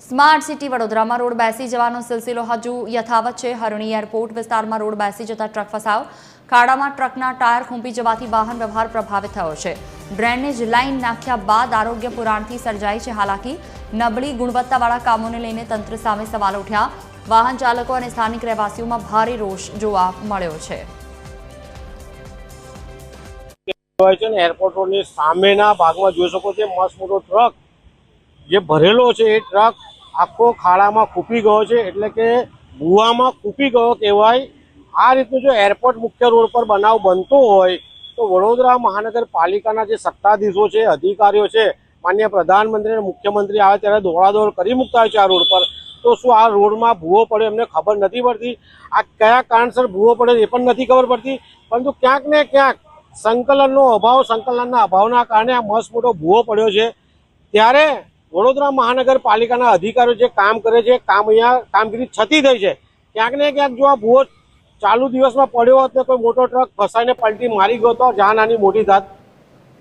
Smart city વડોદરામાં road બેસી જવાનો સિલસિલો હજુ યથાવત છે। હરણી એરપોર્ટ વિસ્તારમાં રોડ બેસી જતા ટ્રક ફસાયો। ખાડામાં ટ્રકના ટાયર ખૂંપી જવાથી વાહન વ્યવહાર પ્રભાવિત થયો છે। ડ્રેનેજ લાઇન નાખ્યા બાદ આરોગ્ય પુરાણથી સર્જાઈ છે હાલાકી। નબળી ગુણવત્તાવાળા કામોને લઈને તંત્ર સામે સવાલ ઉઠ્યા। વાહન ચાલકો અને સ્થાનિક રહેવાસીઓમાં ભારે રોષ જોવા મળ્યો છે। एरपोर्ट रोड सामेना भाग में जोई शको छो मस्त मोटो ट्रक जे भरेलो छे ए ट्रक आखो खाड़ा में खूपी गयो छे एटले के भूवा में खूपी गयो कहेवाय। आ रीतनु जो एरपोर्ट मुख्य रोड पर बनाव बनतो होय तो वडोदरा महानगरपालिकाना जे सत्ताधीशो छे अधिकारीओ छे माननीय प्रधानमंत्री और मुख्यमंत्री आवे त्यारे दौड़ादौड़ करी मूकता होय छे आ रोड पर। तो शुं आ रोड में भूवो पड्यो एमने खबर नथी पड़ती। आ कया कारणसर भूवो पड्यो ए पण नथी खबर पड़ती। परंतु क्यांक ने क्यांक संकलनનો અભાવ સંકલનના અભાવના કારણે આ મસ્ત મોટો ભૂવો પડ્યો છે। ત્યારે વડોદરા મહાનગરપાલિકાના અધિકારીઓ જે કામ કરે છે કામ અહીંયા કામગીરી છતી થઈ છે। ક્યાંક ને ક્યાંક જો આ ભૂવો ચાલુ દિવસમાં પડ્યો હોત ને કોઈ મોટો ટ્રક ફસાઈને પલટી મારી ગયો તો જાનહાની મોટી થાત।